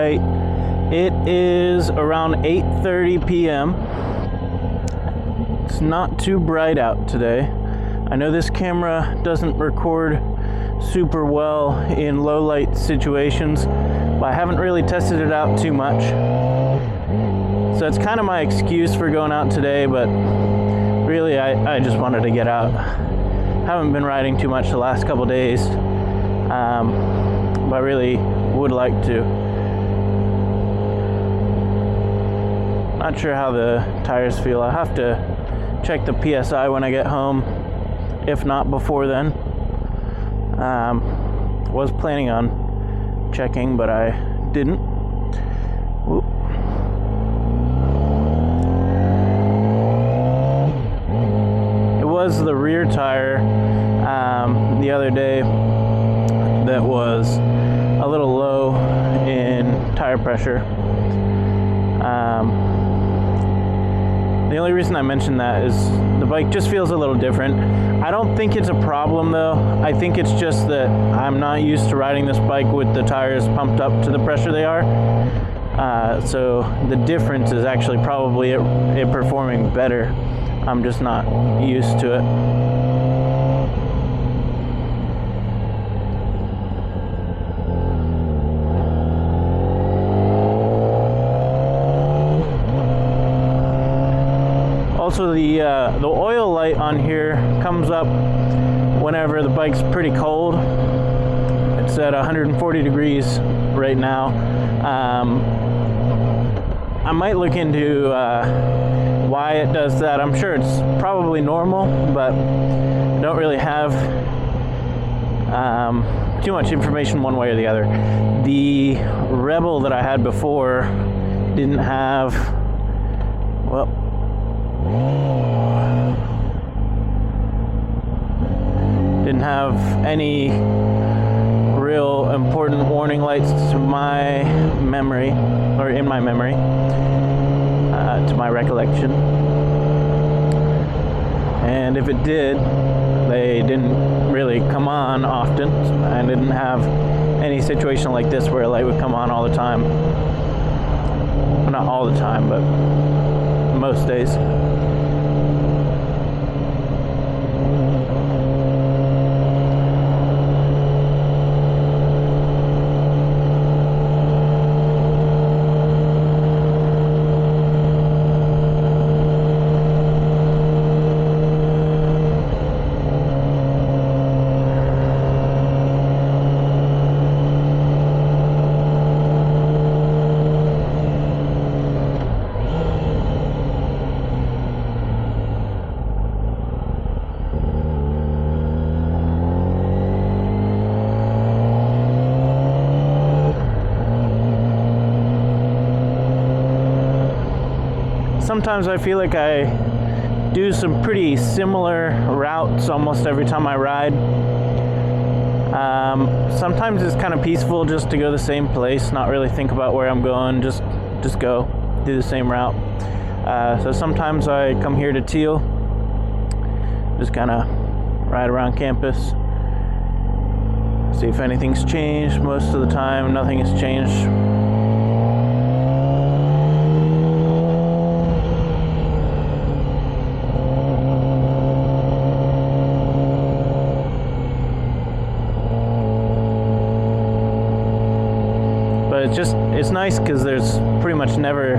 right. It is around 8:30 p.m. It's not too bright out today. I know this camera doesn't record super well in low light situations, but I haven't really tested it out too much. So it's kind of my excuse for going out today, but really I just wanted to get out. Haven't been riding too much the last couple days, but I really would like to. Not sure how the tires feel. I'll have to check the PSI when I get home, if not before then. Was planning on checking, but I didn't. Whoop. It was the rear tire the other day that was a little low in tire pressure. The only reason I mentioned that is the bike just feels a little different. I don't think it's a problem though. I think it's just that I'm not used to riding this bike with the tires pumped up to the pressure they are. So the difference is actually probably it performing better. I'm just not used to it. Also, the oil light on here comes up whenever the bike's pretty cold. It's at 140 degrees right now. I might look into why it does that. I'm sure it's probably normal, but I don't really have too much information one way or the other. The Rebel that I had before didn't have, well, didn't have any real important warning lights to my memory, or in my memory, to my recollection. And if it did, they didn't really come on often. I didn't have any situation like this where a light would come on all the time. Well, not all the time, but most days. Sometimes I feel like I do some pretty similar routes almost every time I ride. Sometimes it's kind of peaceful just to go the same place, not really think about where I'm going, just go, do the same route. So sometimes I come here to Teal, just kind of ride around campus, see if anything's changed. Most of the time, nothing has changed. It's nice because there's pretty much never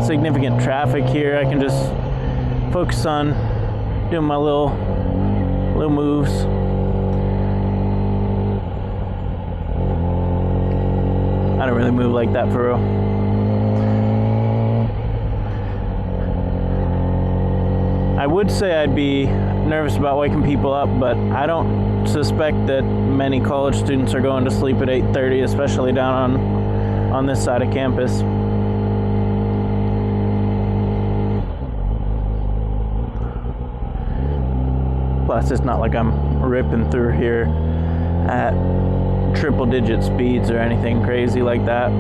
significant traffic here. I can just focus on doing my little moves. I don't really move like that for real. I would say I'd be nervous about waking people up, but I don't suspect that many college students are going to sleep at 8:30, especially down on this side of campus. Plus, it's not like I'm ripping through here at triple-digit speeds or anything crazy like that.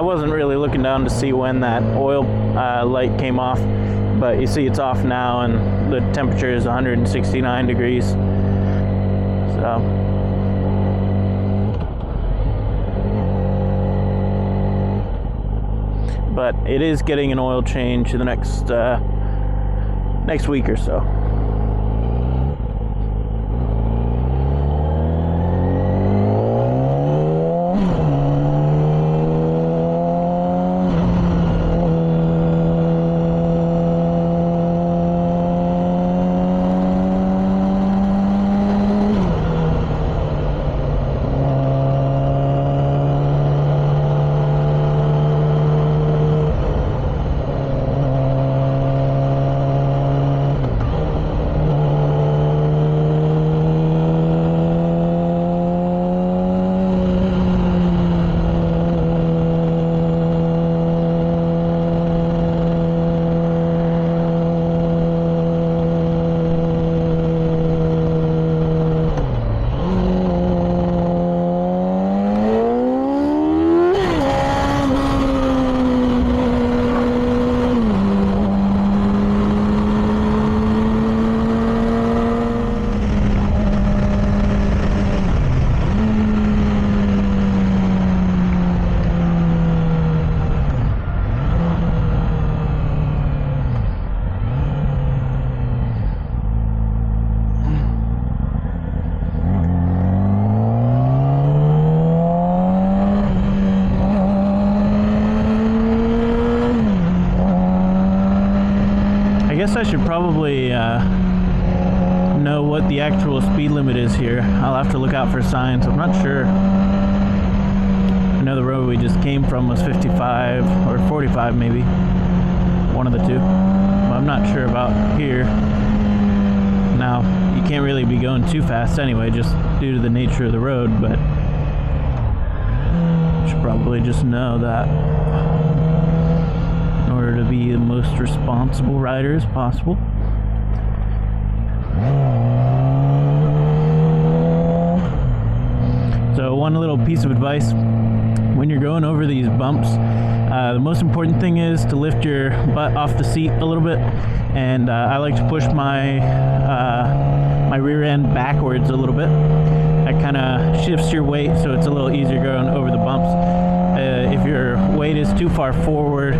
wasn't really looking down to see when that oil light came off, but you see it's off now, and the temperature is 169 degrees. So but it is getting an oil change in the next week or so. I should probably know what the actual speed limit is here. I'll have to look out for signs. I'm not sure. I know the road we just came from was 55 or 45 maybe. One of the two. But I'm not sure about here. Now, you can't really be going too fast anyway, just due to the nature of the road, but I should probably just know that in order to be the most responsible rider as possible. So one little piece of advice, when you're going over these bumps, the most important thing is to lift your butt off the seat a little bit, and I like to push my my rear end backwards a little bit. That kind of shifts your weight, so it's a little easier going over the bumps. If your weight is too far forward,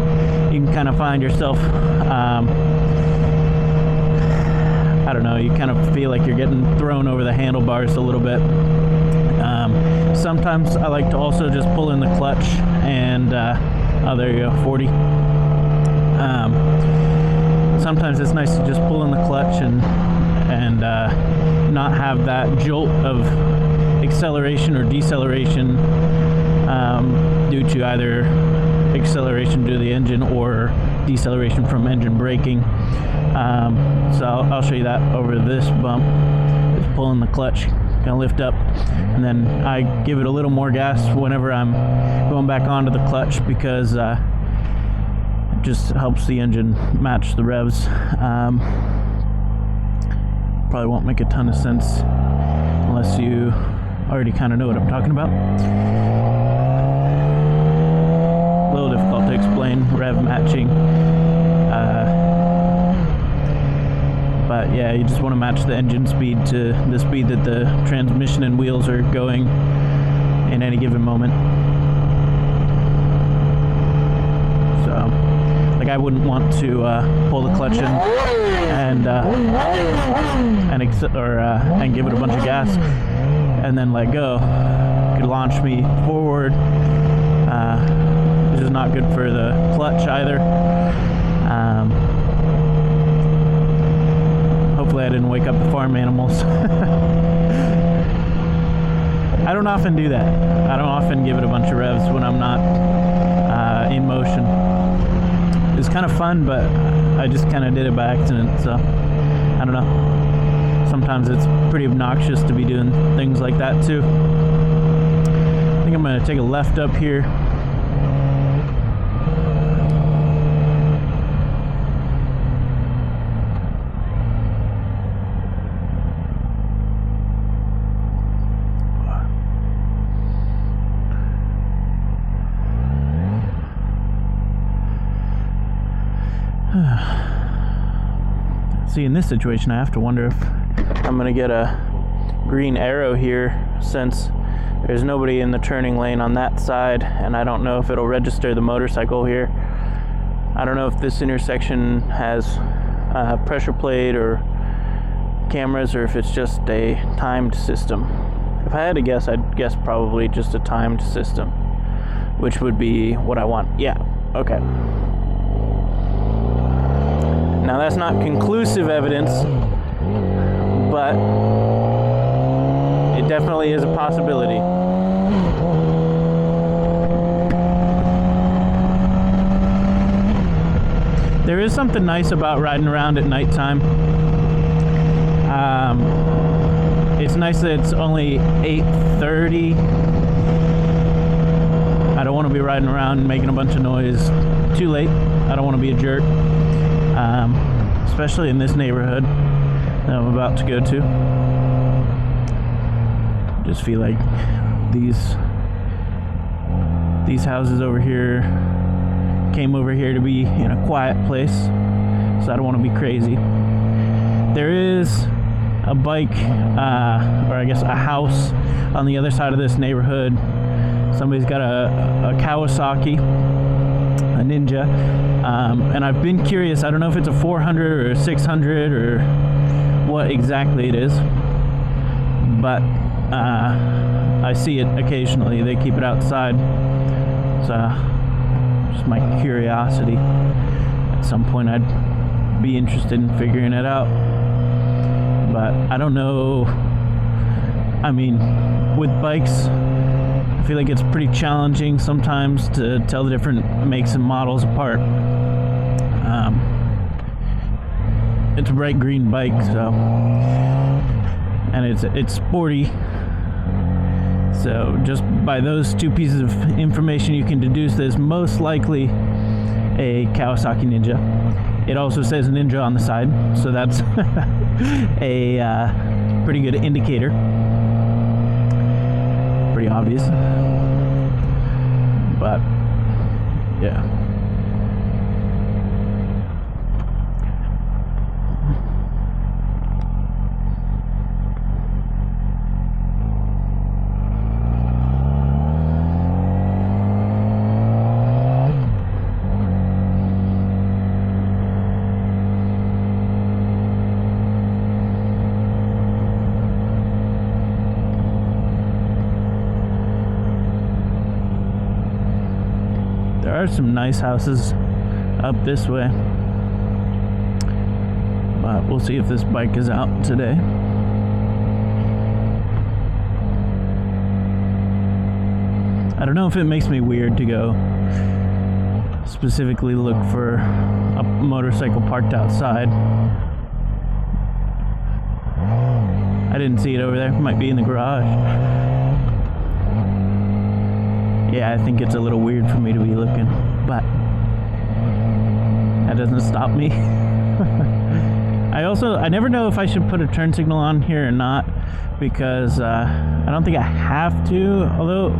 you can kind of find yourself, I don't know, you kind of feel like you're getting thrown over the handlebars a little bit. Sometimes I like to also just pull in the clutch and, oh, there you go, 40. Sometimes it's nice to just pull in the clutch and not have that jolt of acceleration or deceleration due to either acceleration due to the engine or deceleration from engine braking. So I'll show you that over this bump. Just pull in the clutch, gonna lift up, and then I give it a little more gas whenever I'm going back onto the clutch, because it just helps the engine match the revs. Probably won't make a ton of sense unless you already kind of know what I'm talking about. A little difficult to explain rev matching, but yeah, you just want to match the engine speed to the speed that the transmission and wheels are going in any given moment. So, like, I wouldn't want to pull the clutch in and give it a bunch of gas and then let go. It could launch me forward, which is not good for the clutch either. Hopefully I didn't wake up the farm animals. I don't often do that. I don't often give it a bunch of revs when I'm not in motion. It's kind of fun, but I just kind of did it by accident, so I don't know. Sometimes it's pretty obnoxious to be doing things like that too. I think I'm going to take a left up here. See, in this situation, I have to wonder if I'm gonna get a green arrow here, since there's nobody in the turning lane on that side, and I don't know if it'll register the motorcycle here. I don't know if this intersection has pressure plate or cameras, or if it's just a timed system. If I had to guess, I'd guess probably just a timed system, which would be what I want. Yeah, okay. Now that's not conclusive evidence, but it definitely is a possibility. There is something nice about riding around at nighttime. It's nice that it's only 8:30. I don't want to be riding around making a bunch of noise too late. I don't want to be a jerk, especially in this neighborhood that I'm about to go to. Just feel like these houses over here came over here to be in a quiet place, so I don't want to be crazy. There is a bike, or I guess a house on the other side of this neighborhood. Somebody's got a Kawasaki, a Ninja, and I've been curious. I don't know if it's a 400 or a 600 or what exactly it is, but I see it occasionally. They keep it outside, so just my curiosity. At some point I'd be interested in figuring it out, but I don't know. I mean, with bikes, I feel like it's pretty challenging sometimes to tell the different makes and models apart. It's a bright green bike, so, and it's sporty. So just by those two pieces of information, you can deduce that it's most likely a Kawasaki Ninja. It also says Ninja on the side, so that's a pretty good indicator. Pretty obvious, but yeah. There are some nice houses up this way, but we'll see if this bike is out today. I don't know if it makes me weird to go specifically look for a motorcycle parked outside. I didn't see it over there. It might be in the garage. Yeah, I think it's a little weird for me to be looking, but that doesn't stop me. I never know if I should put a turn signal on here or not, because I don't think I have to, although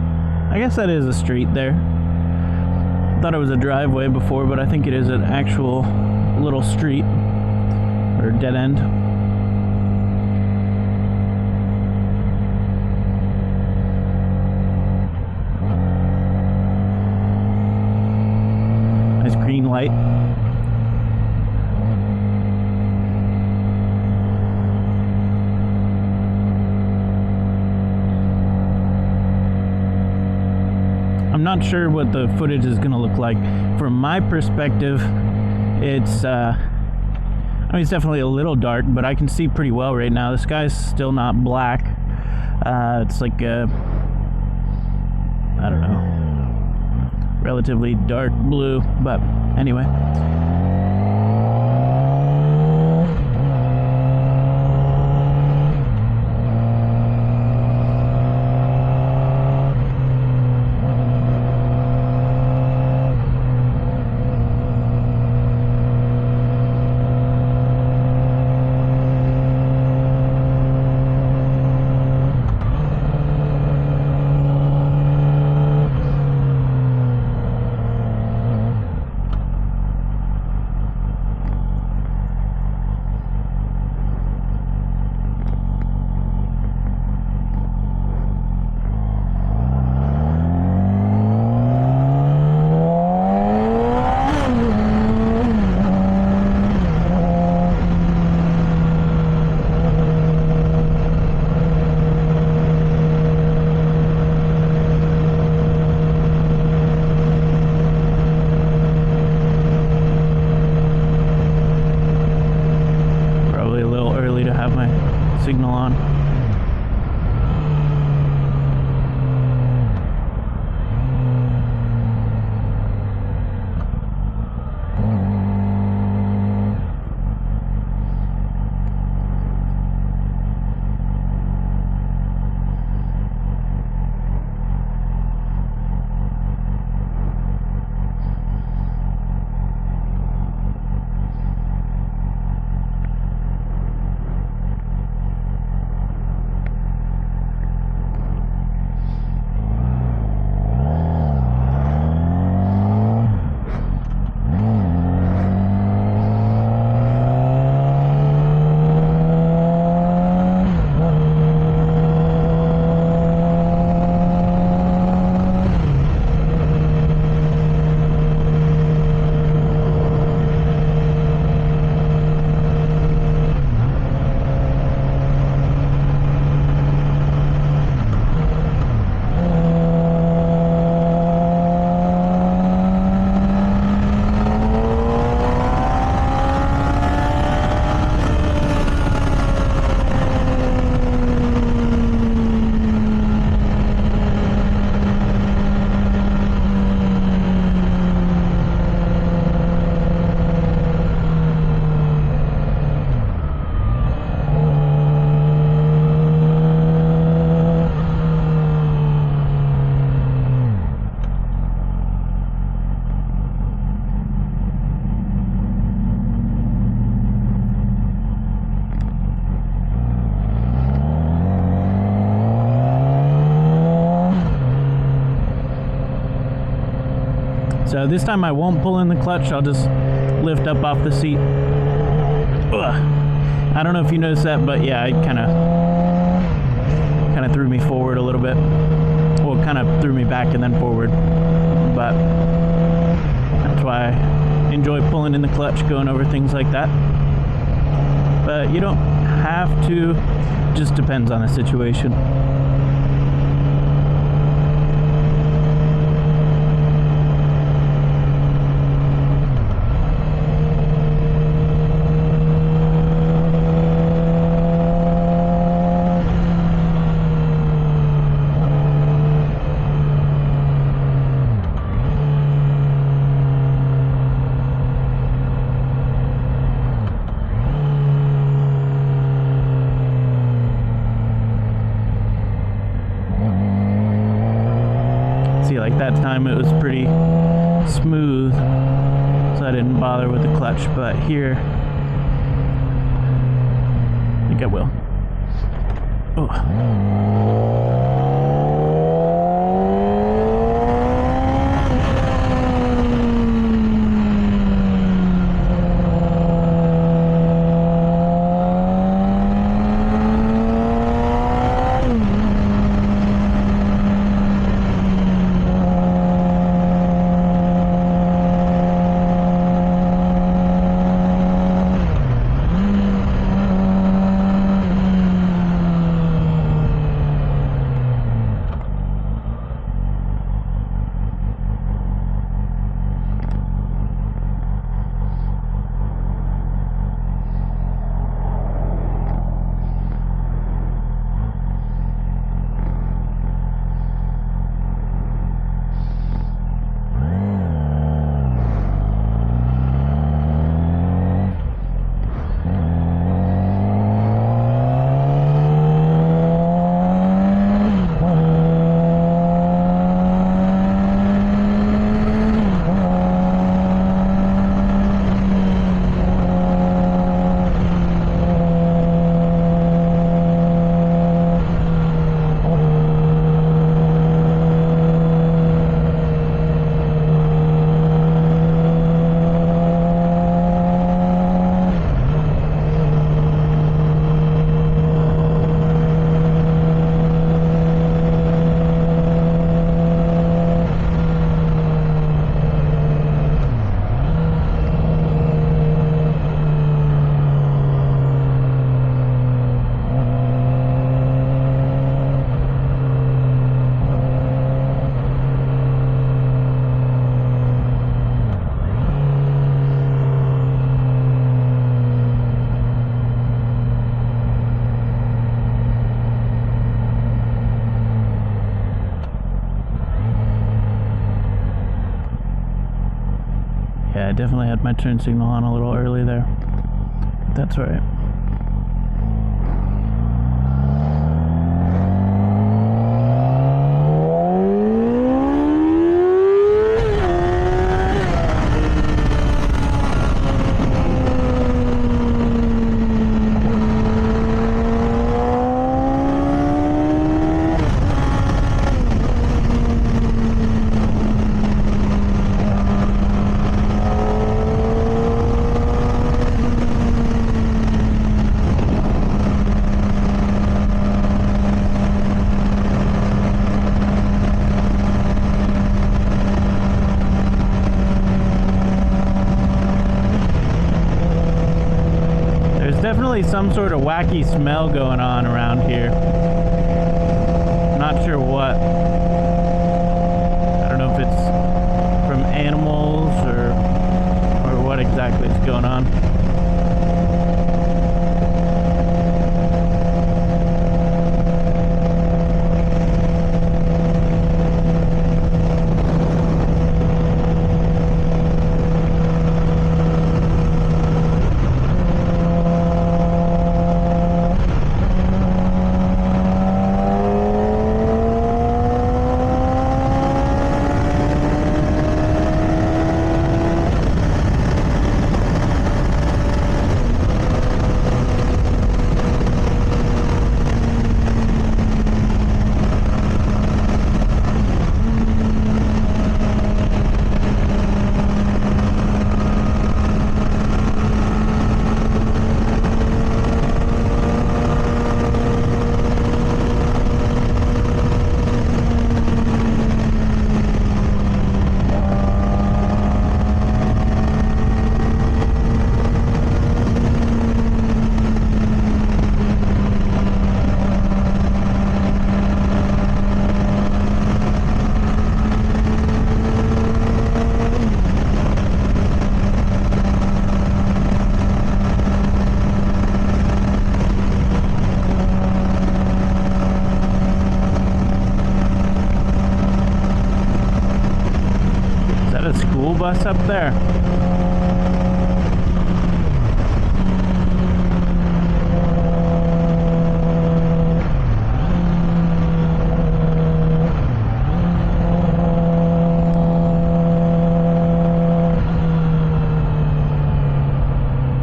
I guess that is a street there. I thought it was a driveway before, but I think it is an actual little street or dead end. Green light. I'm not sure what the footage is going to look like. From my perspective, it's I mean, it's definitely a little dark, but I can see pretty well right now. The sky's still not black. It's like I don't know, relatively dark blue, but anyway. So this time I won't pull in the clutch, I'll just lift up off the seat. Ugh. I don't know if you noticed that, but yeah, it kind of threw me forward a little bit. Well, it kind of threw me back and then forward. But that's why I enjoy pulling in the clutch, going over things like that. But you don't have to, just depends on the situation. Like that time it was pretty smooth, so I didn't bother with the clutch, but here I think I will. Yeah, I definitely had my turn signal on a little early there. That's all right. Definitely some sort of wacky smell going on around here. Not sure what. I don't know if it's from animals or what exactly is going on. school bus up there.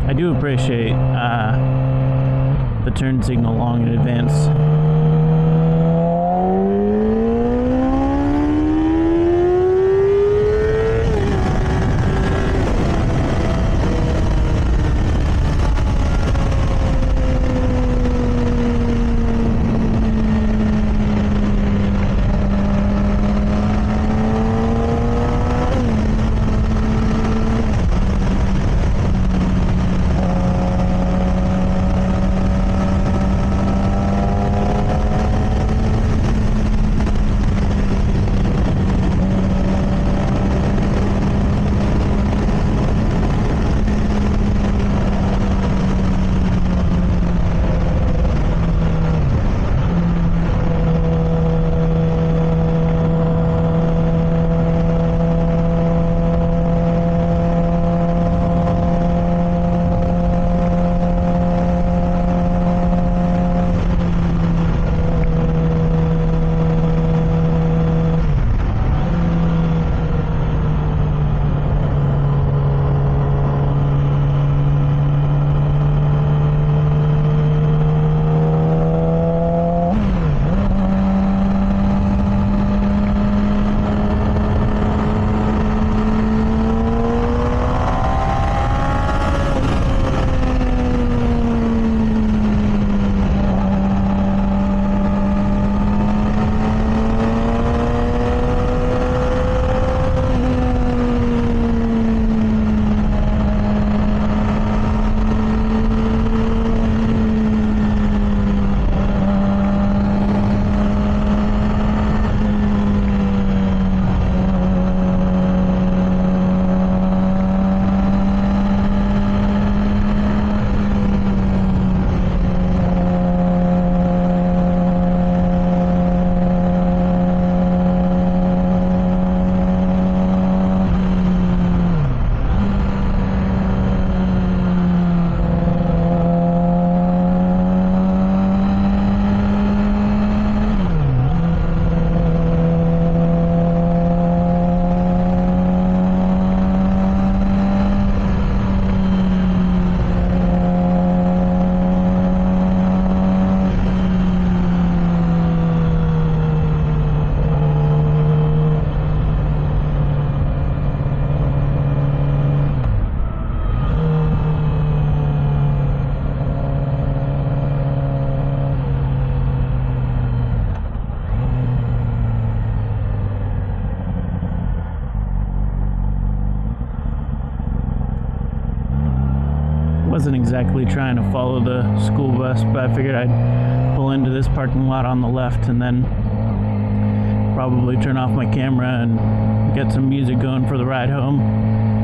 I do appreciate the turn signal long in advance. Wasn't exactly trying to follow the school bus, but I figured I'd pull into this parking lot on the left and then probably turn off my camera and get some music going for the ride home.